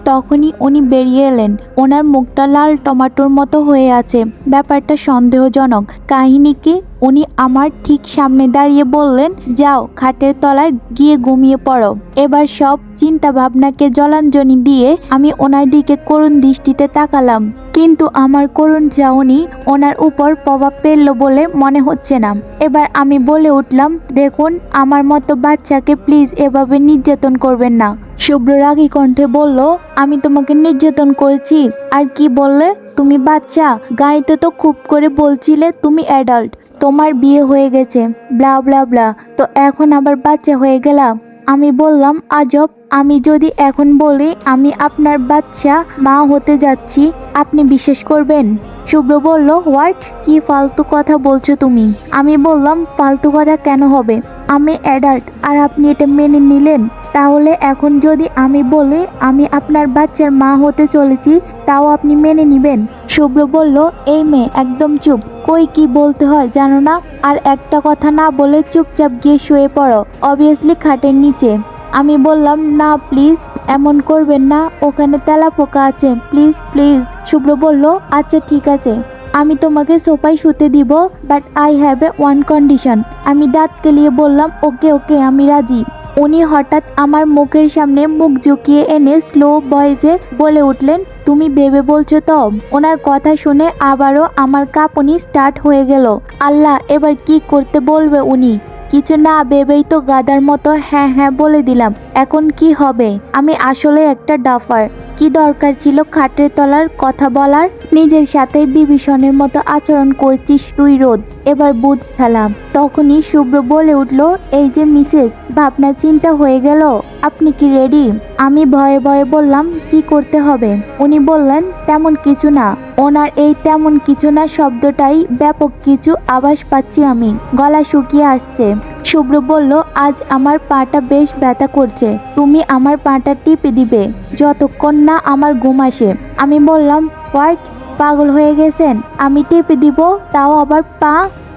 তখনই উনি বেরিয়ে এলেন। ওনার মুখটা লাল টমাটোর মতো হয়ে আছে। ব্যাপারটা সন্দেহজনক। কাহিনী কি? উনি আমার ঠিক সামনে দাঁড়িয়ে বললেন, যাও খাটের তলায় গিয়ে ঘুমিয়ে পড়ো। এবার সব চিন্তা ভাবনাকে জলাঞ্জলি দিয়ে আমি ওনার দিকে করুণ দৃষ্টিতে তাকালাম, কিন্তু আমার করুণ চাহনি ওনার উপর প্রভাব ফেলল বলে মনে হচ্ছে না। এবার আমি বলে উঠলাম, দেখুন আমার মতো বাচ্চাকে প্লিজ এভাবে নির্যাতন করবেন না। শুভ্র রাগী কণ্ঠে বলল, আমি তোমাকে নির্যাতন করেছি? আর কি বললে? তুমি বাচ্চা? গাড়িতে তো খুব করে বলছিলে তুমি অ্যাডাল্ট, তোমার বিয়ে হয়ে গেছে, ব্লা ব্লা ব্লা, তো এখন আবার বাচ্চা হয়ে গেলাম। আমি বললাম, আজব, আমি যদি এখন বলি আমি আপনার বাচ্চা মা হতে যাচ্ছি, আপনি বিশ্বাস করবেন? শুভ্র বলল, হোয়াট? কি ফালতু কথা বলছো তুমি? আমি বললাম, ফালতু কথা কেন হবে? আমি অ্যাডাল্ট আর আপনি এটা মেনে নিলেন। তাহলে এখন যদি আমি বলি আমি আপনার বাচ্চার মা হতে চলেছি, তাও আপনি মেনে নিবেন? শুভ্র বলল, এই মেয়ে একদম চুপ, কই কি বলতে হয় জানো না? আর একটা কথা না বলে চুপচাপ গিয়ে শুয়ে পড়ো, অবভিয়াসলি খাটের নিচে। আমি বললাম, না প্লিজ, এমন করবেন না, ওখানে তেলাপোকা আছে, প্লিজ প্লিজ। শুভ্র বলল, আচ্ছা ঠিক আছে, আমি তোমাকে সোফায় শুতে দিব, but I have a one condition. আমি দাঁত কেলিয়ে বললাম, ওকে ওকে, আমি রাজি। উনি হঠাৎ আমার মুখের সামনে মুখ ঝুঁকিয়ে এনে স্লো ভয়েসে বলে উঠলেন, তুমি ভেবে বলছো তো? ওনার কথা শুনে আবারও আমার কাঁপুনি স্টার্ট হয়ে গেল। আল্লাহ, এবার কি করতে বলবে উনি? কিছু না ভেবেই তো গাদার মতো হ্যাঁ হ্যাঁ বলে দিলাম। এখন কি হবে? আমি আসলে একটা ডাফার। কি দরকার ছিল খাটের তলার কথা বলার? নিজের সাথে বিভীষণের মতো আচরণ করছিস তুই রোদ, এবার বুঝ খেলাম। তখনই শুভ্র বলে উঠল, এই যে মিসেস, ভাবনা চিন্তা হয়ে গেল, আপনি কি রেডি? আমি ভয়ে ভয়ে বললাম, কি করতে হবে? উনি বললেন, তেমন কিছু না। ওনার এই তেমন কিছু না শব্দটাই ব্যাপক কিছু আভাস পাচ্ছি আমি। গলা শুকিয়ে আসছে। শুভ্র বলল, আজ আমার পাটা বেশ ব্যথা করছে, তুমি আমার পাটা টিপে দিবে যতক্ষণ না আমার ঘুম আসে। আমি বললাম, হোয়াট, পাগল হয়ে গেছেন? আমি টিপে দিব, তাও আবার পা?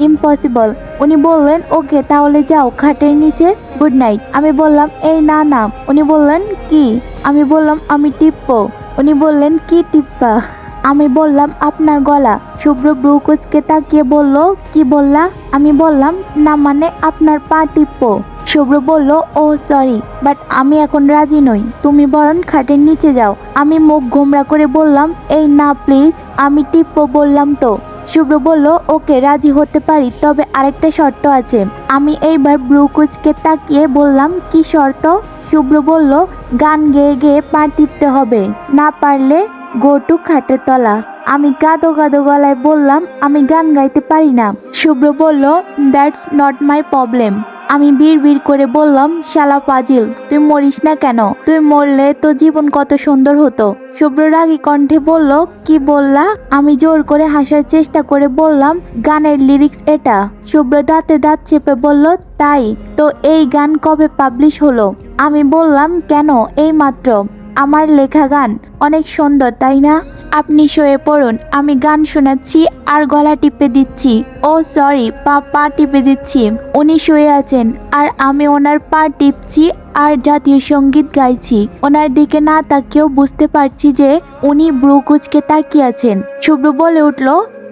ইম্পসিবল। উনি বললেন, ওকে তাহলে যাও খাটের নিচে, গুড নাইট। আমি বললাম, এই না না। উনি বললেন, কি? আমি বললাম, আমি টিপবো। উনি বললেন, কি টিপবা? আমি বললাম, আপনার গলা। শুভ্র ব্রু কুচকে তাকিয়ে বলল, কি বললা? আমি বললাম, না মানে আপনার পা টিপবো। শুভ্র বলল, ও সরি, বাট আমি এখন রাজি নই, তুমি বরং খাটের নিচে যাও। আমি মুখ গোমরা করে বললাম, এই না প্লিজ, আমি টিপবো বললাম তো। শুভ্র বলল, ওকে রাজি হতে পারি, তবে আরেকটা শর্ত আছে। আমি এইবার ব্রু কুচকে তাকিয়ে বললাম, কি শর্ত? শুভ্র বলল, গান গেয়ে গেয়ে পা টিপতে হবে, না পারলে গো টু খাটের তলা। আমি গাদো গাদো গলায় বললাম, আমি গান গাইতে পারি না। শুভ্র বলল, দ্যাটস নট মাই প্রবলেম। আমি বিড় করে বললাম, শালা পাজিল, তুই মরিস না কেন? তুই মরলে তো জীবন কত সুন্দর হতো। শুভ্র রাগী কণ্ঠে বলল, কি বললা? আমি জোর করে হাসার চেষ্টা করে বললাম, গানের লিরিক্স এটা। শুভ্র দাঁতে দাঁত চেপে বলল, তাই তো? এই গান কবে পাবলিশ হলো? আমি বললাম, কেন, এই মাত্র। আমার লেখা গান অনেক সুন্দর, তাই না? আপনি শুয়ে পড়ুন, আমি গান শোনাচ্ছি আর গলা টিপে দিচ্ছি। ও সরি, পা টিপে দিচ্ছি। উনি শুয়ে আছেন আর আমি ওনার পা টিপছি আর জাতীয় সঙ্গীত গাইছি। ওনার দিকে না তাকিয়েও বুঝতে পারছি যে উনি ব্রু কুচকে তাকিয়ে আছেন। শুভ্র বলে উঠল,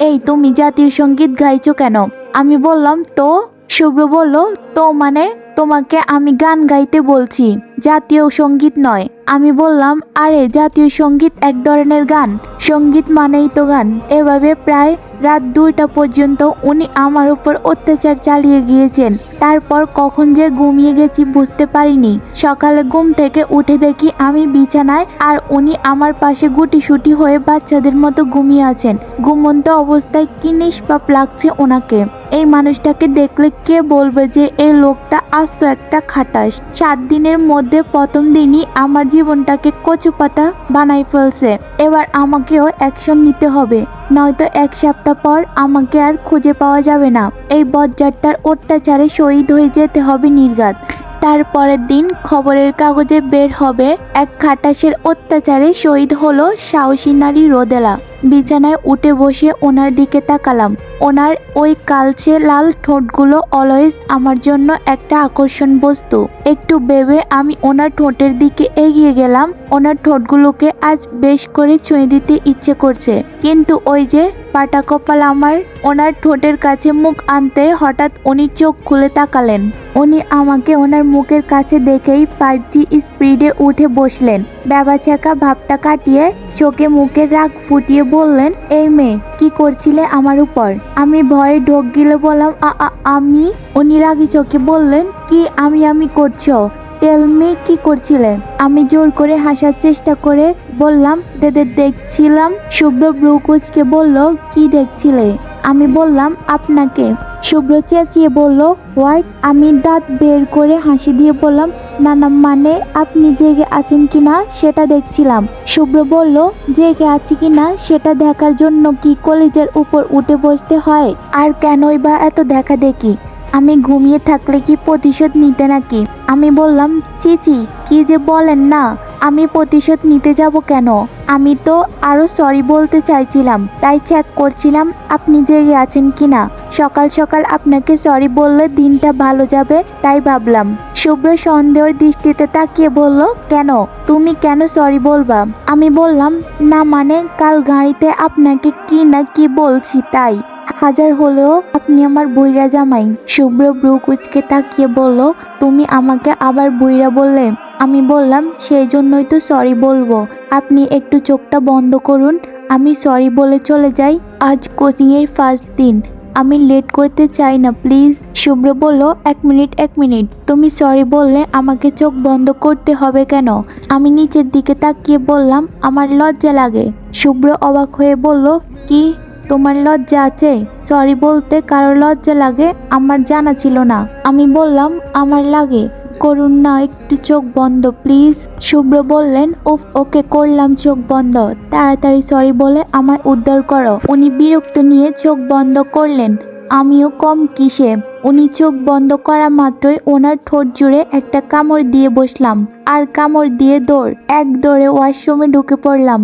এই তুমি জাতীয় সঙ্গীত গাইছো কেন? আমি বললাম, তো? শুভ্র বলল, তো মানে তোমাকে আমি গান গাইতে বলছি, জাতীয় সঙ্গীত নয়। আমি বললাম, আরে জাতীয় সঙ্গীত এক ধরনের গান, সঙ্গীত মানেই তো গান। এভাবে প্রায় রাত 2টা পর্যন্ত উনি আমার উপর অত্যাচার চালিয়ে গিয়েছেন। তারপর কখন যে ঘুমিয়ে গেছি বুঝতে পারিনি। সকালে ঘুম থেকে উঠে দেখি আমি বিছানায় আর উনি আমার পাশে গুটিসুটি হয়ে বাচ্চাদের মতো ঘুমিয়ে আছেন। ঘুমন্ত অবস্থায় কি নিষ্পাপ লাগছে ওনাকে। এই মানুষটাকে দেখলে কে বলবে যে এই লোকটা আস্ত একটা খাটাস। 7 দিনের মধ্যে প্রথম দিনই আমার জীবনটাকে কচু পাতা বানাই ফেলছে। এবার আমাকেও অ্যাকশন নিতে হবে, নয়তো 1 সপ্তাহ পর আমাকে আর খুঁজে পাওয়া যাবে না। এই বজ্জাতটার অত্যাচারে শহীদ হয়ে যেতে হবে নির্ঘাত। তারপরের দিন খবরের কাগজে বের হবে, এক খাটাসের অত্যাচারে শহীদ হলো সাহসী নারী রোদেলা। বিছানায় উঠে বসে ওনার দিকে তাকালাম। ওনার ওই কালচে লাল ঠোঁটগুলো অলওয়েজ আমার জন্য একটা আকর্ষণ বস্তু। একটু ভেবে আমি ওনার ঠোঁটের দিকে এগিয়ে গেলাম। ওনার ঠোঁটগুলোকে আজ বেশ করে ছুঁয়ে দিতে ইচ্ছে করছে, কিন্তু ওই যে পাটা কপাল আমার। ওনার ঠোঁটের কাছে মুখ আনতে হঠাৎ উনি চোখ খুলে তাকালেন। উনি আমাকে ওনার মুখের কাছে দেখেই 5G স্পিডে উঠে বসলেন। ব্যাবাচাকা ভাবটা কাটিয়ে চোখে মুখে রাগ ফুটিয়ে বললেন, এই মেয়ে কি করছিলে আমার উপর? আমি ভয়ে ঢোক গিলে বললাম, আমি। উনি রাগি চোখে বললেন, কি আমি করছো? টেল মি, কি করছিলে? আমি জোর করে হাসার চেষ্টা করে বললাম, দেখছিলাম। শুভ্র ব্রু কুঁচকে বলল, কি দেখছিলে? আমি বললাম, আপনাকে। শুভ্র চেঁচিয়ে বলল, হোয়াট? আমি দাঁত বের করে হাসি দিয়ে বললাম, না মানে আপনি জেগে আছেন কিনা সেটা দেখছিলাম। শুভ্র বলল, জেগে আছি কিনা সেটা দেখার জন্য কি কলেজের উপর উঠে বসতে হয়? আর কেনই বা এত দেখা দেখি? আমি ঘুমিয়ে থাকলে কি প্রতিশোধ নিতে নাকি? আমি বললাম, চিচি কি যে বলেন না, আমি প্রতিশোধ নিতে যাব কেন? আমি তো আরো সরি বলতে চাইছিলাম, তাই চেক করছিলাম আপনি জেগে আছেন কিনা। সকাল সকাল আপনাকে সরি বললে দিনটা ভালো যাবে, তাই ভাবলাম। শুভ্র সন্দেহের দৃষ্টিতে তাকিয়ে বলল, কেন? তুমি কেন সরি বলবা? আমি বললাম, না মানে কাল গাড়িতে আপনাকে কি না কি বলছি তাই। হাজার হলেও আপনি আমার বুইরা জামাই। শুভ্র ব্রু কুচকে তাকিয়ে বলল, তুমি আমাকে আবার বুইরা বললে? আমি বললাম, সেই জন্যই তো সরি বলবো। আপনি একটু চোখটা বন্ধ করুন, আমি সরি বলে চলে যাই। আজ কোচিংয়ের ফার্স্ট দিন, আমি লেট করতে চাই না প্লিজ। শুভ্র বলল, এক মিনিট, তুমি সরি বললে আমাকে চোখ বন্ধ করতে হবে কেন? আমি নিচের দিকে তাকিয়ে বললাম, আমার লজ্জা লাগে। শুভ্র অবাক হয়ে বলল, কি তোমার লজ্জা আছে? সরি বলতে কারো লজ্জা লাগে আমার জানা ছিল না। আমি বললাম, আমার লাগে। করুন না একটু চোখ বন্ধ প্লিজ। শুভ্র বললেন, ওকে করলাম চোখ বন্ধ, তাড়াতাড়ি সরি বলে আমার উদ্ধার করো। উনি বিরক্ত নিয়ে চোখ বন্ধ করলেন। আমিও কম কিসে। উনি চোখ বন্ধ করা মাত্রই ওনার ঠোঁট জুড়ে একটা কামড় দিয়ে বসলাম, আর কামড় দিয়ে এক দৌড়ে ওয়াশরুমে ঢুকে পড়লাম।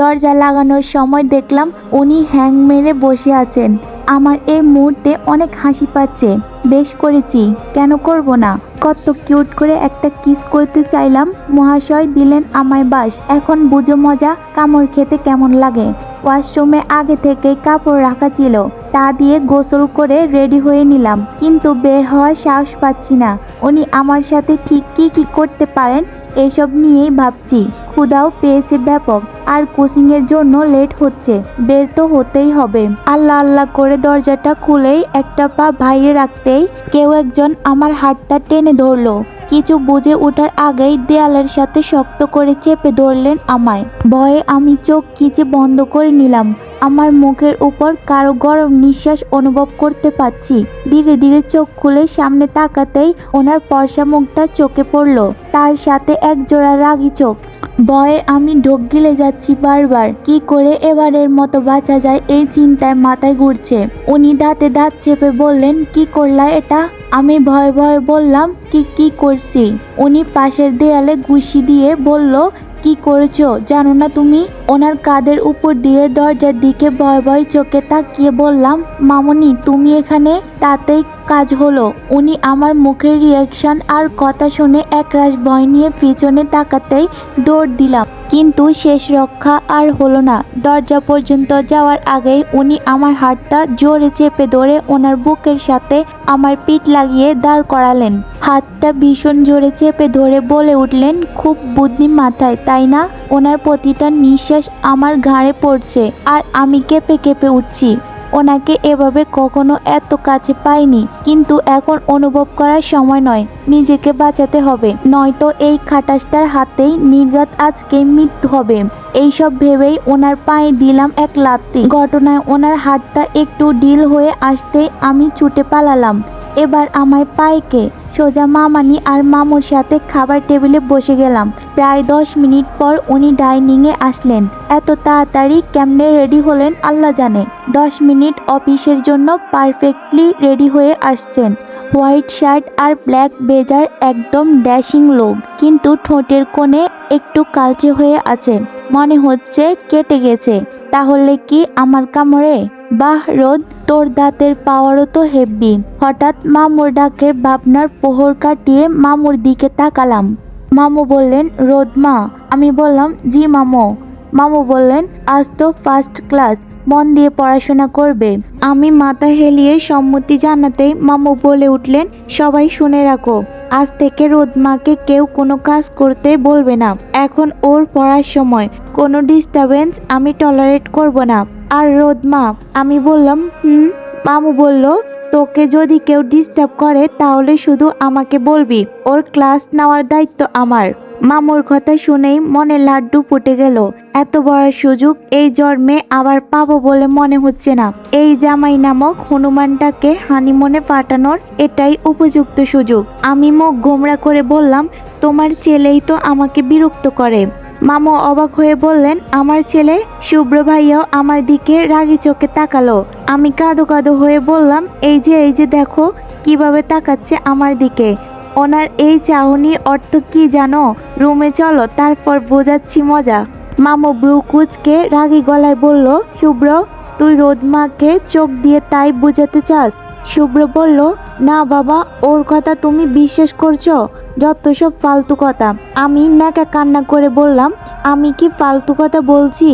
দরজা লাগানোর সময় দেখলাম উনি হ্যাং মেরে বসে আছেন। আমার এই মুহূর্তে অনেক হাসি পাচ্ছে। বেশ করেছি, কেন করব না? কত কিউট করে একটা কিস করতে চাইলাম, মহাশয় দিলেন আমায় বাস। এখন বুঝো মজা, কামড় খেতে কেমন লাগে। ওয়াশরুমে আগে থেকেই কাপড় রাখা ছিল, তা দিয়ে গোসল করে রেডি হয়ে নিলাম, কিন্তু বের হওয়ার সাহস পাচ্ছি না। উনি আমার সাথে ঠিক কি করতে পারেন এসব নিয়েই ভাবছি। ক্ষুধাও পেয়েছে ব্যাপক, আর কোচিং এর জন্য লেট হচ্ছে, বের তো হতেই হবে। আল্লাহ আল্লাহ করে দরজাটা খুলেই একটা পা বাইরে রাখতেই কেউ একজন আমার হাতটা টেনে ধরলো। কিছু বুঝে ওঠার আগেই দেয়ালের সাথে শক্ত করে চেপে ধরলেন আমায়। ভয়ে আমি চোখ খিচে বন্ধ করে নিলাম। আমার মুখের উপর কারো গরম নিঃশ্বাস অনুভব করতে পাচ্ছি। ধীরে ধীরে চোখ খুলে সামনে তাকাতেই ওনার ফর্সা মুখটা চোখে পড়ল, তার সাথে এক জোড়া রাগী চোখ। ভয়ে আমি ঢোক গিলে যাচ্ছি বারবার। কি করে এবারের মতো বাঁচা যায় এই চিন্তায় মাথায় ঘুরছে। উনি দাঁতে দাঁত চেপে বললেন, কি করলা এটা? আমি ভয়ে ভয়ে বললাম, কি করছি? উনি পাশের দেয়ালে ঘুষি দিয়ে বলল, কি করেছো জানো না তুমি? ওনার কাঁধের উপর দিয়ে দরজার দিকে ভয় ভয় চোখে তাকিয়ে বললাম, মামনি তুমি এখানে? তাতেই কাজ হলো। উনি আমার মুখের রিয়াকশন আর কথা শুনে একরাশ ভয় নিয়ে পিছনে তাকাতেই দৌড় দিলাম, কিন্তু শেষ রক্ষা আর হলো না। দরজা পর্যন্ত যাওয়ার আগেই উনি আমার হাতটা জোরে চেপে ধরে ওনার বুকের সাথে আমার পিঠ লাগিয়ে দাঁড় করালেন। হাতটা ভীষণ জোরে চেপে ধরে বলে উঠলেন, খুব বুদ্ধি মাথায় তাই না? ওনার প্রতিটা নিঃশ্বাস আমার ঘাড়ে পড়ছে, আর আমি কেঁপে কেঁপে উঠছি। ওনাকে এভাবে কখনো এত কাছে পাইনি, কিন্তু এখন অনুভব করার সময় নয়, নিজেকে বাঁচাতে হবে, নয়তো এই খাটাসটার হাতেই নির্ঘাত আজকেই মৃত্যু হবে। এইসব ভেবেই ওনার পায়ে দিলাম এক লাথি। ঘটনায় ওনার হাতটা একটু ঢিল হয়ে আসতেই আমি ছুটে পালালাম। এবার আমায় পায়কে সোজা মামানি আর মামুর সাথে খাবার টেবিলে বসে গেলাম। প্রায় 10 মিনিট পর উনি ডাইনিংয়ে আসলেন। এত তাড়াতাড়ি কেমনে রেডি হলেন আল্লাহ জানে। 10 মিনিট অফিসের জন্য পারফেক্টলি রেডি হয়ে আসছেন। হোয়াইট শার্ট আর ব্ল্যাক ব্লেজার, একদম ড্যাশিং লুক, কিন্তু ঠোঁটের কোণে একটু কালচে হয়ে আছে, মনে হচ্ছে কেটে গেছে। তাহলে কি আমার কামড়ে? বাহ রোদ, তোর দাঁতের পাওয়ারও তো হেব্বি। হঠাৎ মামুর ডাকের ভাবনার প্রহর কাটিয়ে মামুর দিকে তাকালাম। মামু বললেন, রোদ মা। আমি বললাম, জি মামু। মামু বললেন, আজ তো ফার্স্ট ক্লাস, মন দিয়ে পড়াশোনা করবে। আমি মাথা হেলিয়ে সম্মতি জানাতেই মামু বলে উঠলেন, সবাই শুনে রাখো, আজ থেকে রোদ মাকে কেউ কোনো কাজ করতে বলবে না। এখন ওর পড়ার সময়, কোনো ডিস্টারবেন্স আমি টলারেট করব না। আর রোদ মা, আমি বললাম, মামু বলল, তোকে যদি কেউ ডিস্টার্ব করে তাহলে শুধু আমাকে বলবি, ওর ক্লাস নেওয়ার দায়িত্ব আমার। মামুর কথা শুনেই মনে লাড্ডু ফুটে গেল। এত বড় সুযোগ এই জন্মে আবার পাবো বলে মনে হচ্ছে না। এই জামাই নামক হনুমানটাকে হানিমুনে পাঠানোর এটাই উপযুক্ত সুযোগ। আমি মুখ গোমড়া করে বললাম, তোমার ছেলেই তো আমাকে বিরক্ত করে। মামু অবাক হয়ে বললেন, আমার ছেলে? শুভ্র ভাইয়াও আমার দিকে রাগি চোখে তাকালো। আমি কাঁদো কাঁদো হয়ে বললাম, এই যে দেখো কিভাবে তাকাচ্ছে আমার দিকে। ওনার এই চাহনির অর্থ কি জানো? রুমে চলো, তারপর বোঝাচ্ছি মজা। মামু ব্রু কুচকে রাগী গলায় বলল, শুভ্র, তুই রোদমাকে চোখ দিয়ে তাই বোঝাতে চাস? শুভ্র বলল, না বাবা, ওর কথা তুমি বিশ্বাস করছো? যত সব ফালতু কথা। আমি নাকা কান্না করে বললাম, আমি কি ফালতু কথা বলছি?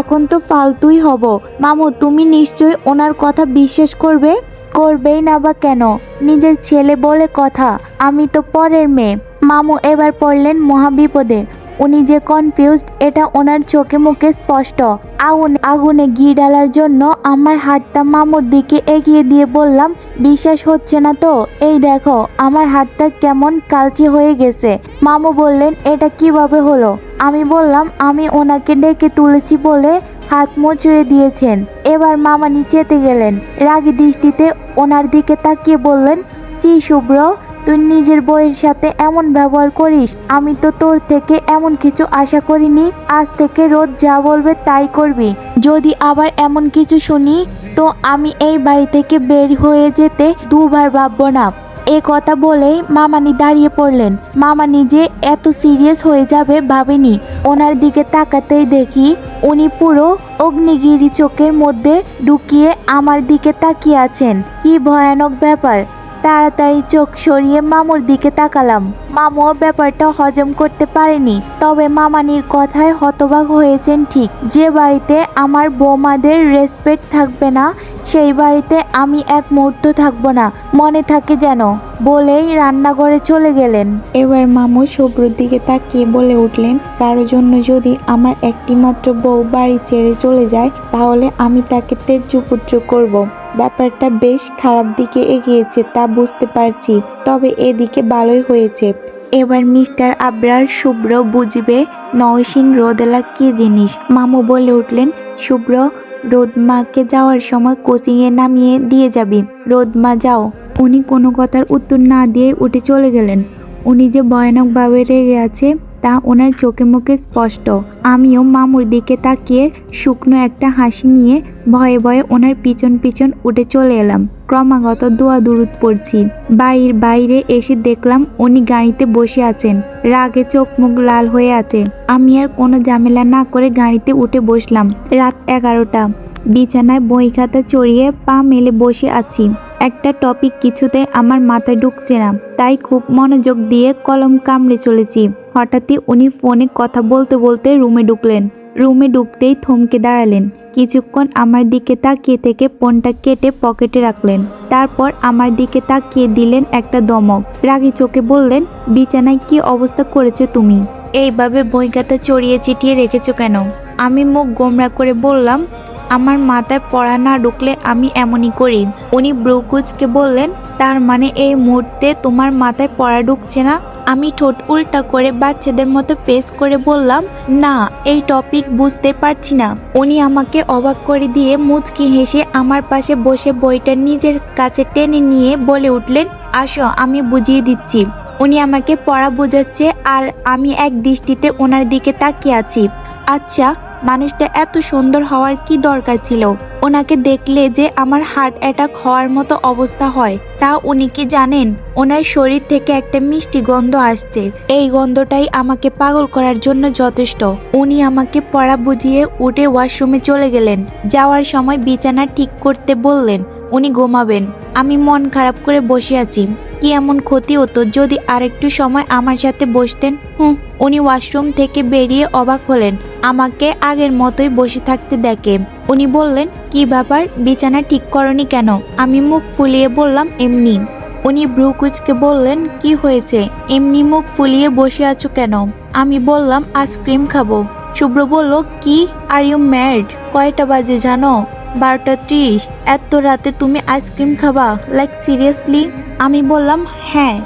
এখন তো ফালতুই হব। মামু, তুমি নিশ্চয়ই ওনার কথা বিশ্বাস করবে? করবেই না বা কেন? নিজের ছেলে বলে কথা, আমি তো পরের মেয়ে। মামু এবার পড়লেন মহাবিপদে। উনি যে কনফিউজড এটা ওনার চোখে মুখে স্পষ্ট। আগুনে ঘি ঢালার জন্য আমার হাতটা মামুর দিকে এগিয়ে দিয়ে বললাম, বিশ্বাস হচ্ছে না তো? এই দেখো আমার হাতটা কেমন কালচে হয়ে গেছে। মামু বললেন, এটা কিভাবে হলো? আমি বললাম, আমি ওনাকে ডেকে তুলেছি বলে হাত মুচড়ে দিয়েছেন। এবার মামা নিচেতে গেলেন, রাগী দৃষ্টিতে ওনার দিকে তাকিয়ে বললেন, চি শুভ্র, তুই নিজের বউয়ের সাথে এমন ব্যবহার করিস? আমি তো তোর থেকে এমন কিছু আশা করিনি। আজ থেকে রোজ যা বলবে তাই করবি। যদি আবার এমন কিছু শুনি তো আমি এই বাড়ি থেকে বের হয়ে যেতে দুবার ভাববো না। এ কথা বলেই মামানি দাঁড়িয়ে পড়লেন। মামানি যে এত সিরিয়াস হয়ে যাবে ভাবিনি। ওনার দিকে তাকাতেই দেখি উনি পুরো অগ্নিগিরি চোখের মধ্যে ঢুকিয়ে আমার দিকে তাকিয়ে আছেন। কি ভয়ানক ব্যাপার! তাড়াতাড়ি চোখ সরিয়ে মামুর দিকে তাকালাম। মামুও ব্যাপারটা হজম করতে পারেনি, তবে মামানির কথায় হতবাক হয়েছেন ঠিক। যে বাড়িতে আমার বৌমাদের রেসপেক্ট থাকবে না সেই বাড়িতে আমি এক মুহূর্ত থাকবো না, মনে থাকে যেন, বলেই রান্নাঘরে চলে গেলেন। এবার মামু শুভ্রর দিকে তাকিয়ে বলে উঠলেন, কারোর জন্য যদি আমার একটি মাত্র বউ বাড়ি ছেড়ে চলে যায় তাহলে আমি তাকে তেজ্যপুত্র করব। ব্যাপারটা বেশ খারাপ দিকে এগিয়েছে তা বুঝতে পারছি, তবে এদিকে ভালোই হয়েছে। এবার মিস্টার আবরার শুভ্র বুঝবে নওশীন রোদেলা কি জিনিস। মামু বলে উঠলেন, শুভ্র, রোদমাকে যাওয়ার সময় কোচিংয়ে নামিয়ে দিয়ে যাবি। রোদমা যাও। উনি কোনো কথার উত্তর না দিয়ে উঠে চলে গেলেন। উনি যে ভয়ানকভাবে রেগে আছে তা ওনার চোখে মুখে স্পষ্ট। আমিও মামুর দিকে তাকিয়ে শুকনো একটা হাসি নিয়ে ভয়ে ভয়ে ওনার পিছন পিছন উঠে চলে এলাম। ক্রমাগত দোয়া দুরুদ পড়ছি। বাড়ির বাইরে এসে দেখলাম উনি গাড়িতে বসে আছেন, রাগে চোখ মুখ লাল হয়ে আছে। আমি আর কোনো ঝামেলা না করে গাড়িতে উঠে বসলাম। রাত 11টা। বিছানায় বই খাতা চড়িয়ে পা মেলে বসে আছি। একটা টপিক কিছুতে আমার মাথায় ঢুকছে না, তাই খুব মনোযোগ দিয়ে কলম কামড়ে চলেছি। হঠাৎই উনি ফোনে কথা বলতে বলতে রুমে ঢুকলেন। রুমে ঢুকতেই থমকে দাঁড়ালেন। কিছুক্ষণ আমার দিকে তাকিয়ে থেকে ফোনটা কেটে পকেটে রাখলেন। তারপর আমার দিকে তাকিয়ে দিলেন একটা দমক। রাগী চোখে বললেন, বিছানায় কি অবস্থা করেছো তুমি? এইভাবে বই খাতা চড়িয়ে চিটিয়ে রেখেছো কেন? আমি মুখ গোমড়া করে বললাম, আমার মাথায় পড়া না ঢুকলে আমি এমনই করি। উনি ব্রুকুচকে বললেন, তার মানে এই মুহূর্তে তোমার মাথায় পড়া ঢুকছে না? আমি ঠোঁট উল্টা করে বাচ্চাদের মতো পেস করে বললাম, না, এই টপিক বুঝতে পারছি না। উনি আমাকে অবাক করে দিয়ে মুচকি হেসে আমার পাশে বসে বইটা নিজের কাছে টেনে নিয়ে বলে উঠলেন, আসো আমি বুঝিয়ে দিচ্ছি। উনি আমাকে পড়া বোঝাচ্ছে আর আমি এক দৃষ্টিতে ওনার দিকে তাকিয়ে আছি। আচ্ছা, মানুষটা এত সুন্দর হওয়ার কি দরকার ছিল? ওনাকে দেখলে যে আমার হার্ট অ্যাটাক হওয়ার মতো অবস্থা হয়। তা উনি কি জানেন? ওনার শরীর থেকে একটা মিষ্টি গন্ধ আসছে। এই গন্ধটাই আমাকে পাগল করার জন্য যথেষ্ট। উনি আমাকে পড়া বুঝিয়ে উঠে ওয়াশরুমে চলে গেলেন। যাওয়ার সময় বিছানা ঠিক করতে বললেন। উনি ঘুমাবেন। আমি মন খারাপ করে বসে আছি। কি এমন ক্ষতি হতো যদি আরেকটু সময় আমার সাথে বসতেন? উনি ওয়াশরুম থেকে বেরিয়ে অবাক হলেন। আমাকে আগের মতোই বসে থাকতে দেখে। উনি বললেন, কি ব্যাপার, বিছানা ঠিক করনি কেন? আমি মুখ ফুলিয়ে বললাম, এমনি। উনি ভ্রু কুঁচকে বললেন, কি হয়েছে, এমনি মুখ ফুলিয়ে বসে আছো কেন? আমি বললাম, আইসক্রিম খাবো। শুভ্র বলল, কি, আর ইউ ম্যাড? কয়টা বাজে জানো? 12:30। এত রাতে তুমি আইসক্রিম খাবা? Like seriously? আমি বললাম, হ্যাঁ,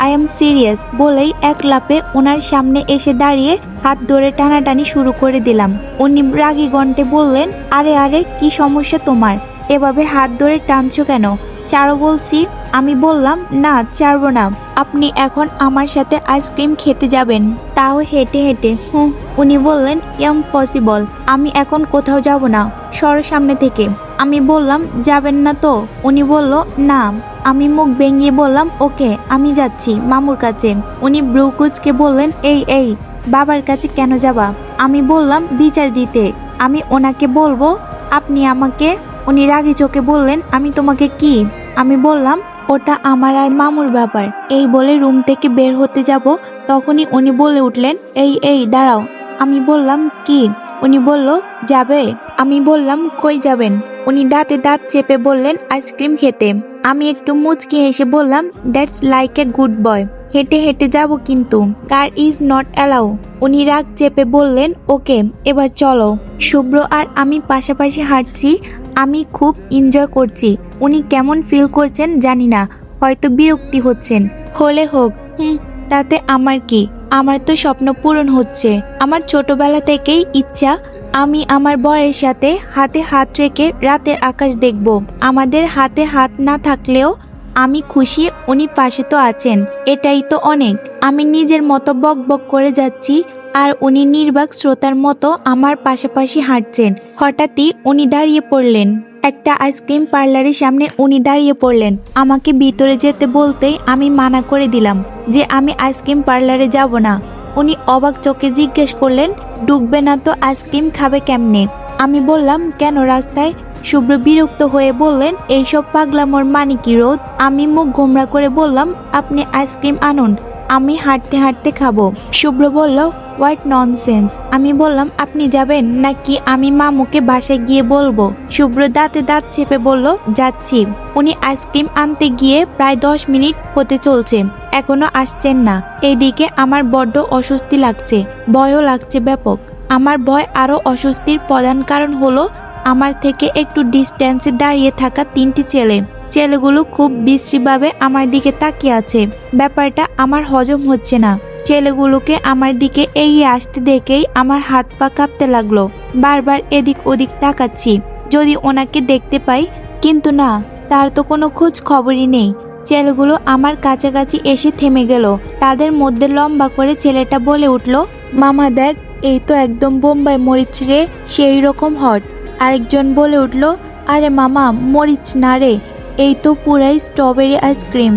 আই এম সিরিয়াস বলেই এক লাফে ওনার সামনে এসে দাঁড়িয়ে হাত ধরে টানাটানি শুরু করে দিলাম। উনি রাগী কণ্ঠে বললেন, আরে আরে, কি সমস্যা তোমার? এভাবে হাত ধরে টানছো কেন? ছাড়ো বলছি। আমি বললাম, না, ছাড়বো না। আপনি এখন আমার সাথে আইসক্রিম খেতে যাবেন, তাও হেঁটে হেঁটে। উনি বললেন, ইম্পসিবল, আমি এখন কোথাও যাব না, সরো সামনে থেকে। আমি বললাম, যাবেন না তো? উনি বলল, না। আমি মুখ ভেঙিয়ে বললাম, ওকে, আমি যাচ্ছি মামুর কাছে। উনি ভ্রু কুঁচকে বললেন, এই বাবার কাছে কেন যাবা? আমি বললাম, বিচার দিতে। আমি ওনাকে বলবো আপনি আমাকে? উনি রাগী চোখে বললেন, আমি তোমাকে কি? আমি বললাম, ওটা আমার আর মামুর ব্যাপার। এই বলে রুম থেকে বের হতে যাব, তখনই উনি বলে উঠলেন, এই দাঁড়াও। আমি বললাম, কি? উনি বলল, যাবে? আমি বললাম, কই যাবেন? উনি দাঁতে দাঁত চেপে বললেন, আইসক্রিম খেতে। আমি একটু মুচকি হেসে বললাম, that's like a good boy. হেঁটে হেঁটে যাব কিন্তু, কার ইজ নট অ্যালাউ। উনি রাগ চেপে বললেন, ওকে, এবার চলো। শুভ্র আর আমি পাশাপাশি হাঁটছি। আমি খুব এনজয় করছি। উনি কেমন ফিল করছেন জানি না, হয়তো বিরক্তি হচ্ছেন। হলে হোক, তাতে আমার কি? আমার তো স্বপ্ন পূরণ হচ্ছে। আমার ছোটবেলা থেকেই ইচ্ছা আমি আমার বরের সাথে হাতে হাত রেখে রাতের আকাশ দেখব। আমাদের হাতে হাত না থাকলেও আমি খুশি উনি পাশে তো আছেন, এটাই তো অনেক। আমি নিজের মতো বক বক করে যাচ্ছি আর উনি নির্বাক শ্রোতার মতো আমার পাশাপাশি হাঁটছেন। হঠাৎই উনি দাঁড়িয়ে পড়লেন। একটা আইসক্রিম পার্লারের সামনে উনি দাঁড়িয়ে পড়লেন। আমাকে ভিতরে যেতে বলতেই আমি মানা করে দিলাম যে আমি আইসক্রিম পার্লারে যাব না। উনি অবাক চোখে জিজ্ঞেস করলেন, ঢুকবে না তো আইসক্রিম খাবে কেমনে? আমি বললাম, কেন, রাস্তায়? শুভ্র বিরক্ত হয়ে বললেন, এইসব পাগলামোর মানে কি রোদ? আমি মুখ গোমরা করে বললাম, আপনি আইসক্রিম আনুন, আমি হাঁটতে হাঁটতে খাবো। শুভ্র বলল, হোয়াট ননসেন্স। আমি বললাম, আপনি যাবেন নাকি আমি মামুকে বাসায় গিয়ে বলবো? শুভ্র দাঁতে দাঁত চেপে বলল, যাচ্ছি। উনি আইসক্রিম আনতে গিয়ে প্রায় 10 মিনিট হতে চলছে, এখনো আসছেন না। এইদিকে আমার বড্ড অস্বস্তি লাগছে, ভয়ও লাগছে ব্যাপক। আমার ভয় আরো অস্বস্তির প্রধান কারণ হলো আমার থেকে একটু ডিস্টেন্সে দাঁড়িয়ে থাকা 3টি ছেলে। ছেলেগুলো খুব বিশ্রীভাবে আমার দিকে তাকিয়ে আছে। ব্যাপারটা আমার হজম হচ্ছে না। ছেলেগুলোকে আমার দিকে এগিয়ে আসতে দেখেই আমার হাত পা কাঁপতে লাগলো। বারবার এদিক ওদিক তাকাচ্ছি যদি ওনাকে দেখতে পাই, কিন্তু না, তার তো কোনো খোঁজ খবরই নেই। ছেলেগুলো আমার কাছাকাছি এসে থেমে গেল। তাদের মধ্যে লম্বা করে ছেলেটা বলে উঠল, মামা দেখ, এই তো একদম বোম্বাই মরিচ রে, সেই রকম হট। আরেকজন বলে উঠল, আরে মামা, মরিচ না রে, এই তো পুরাই স্ট্রবেরি আইসক্রিম।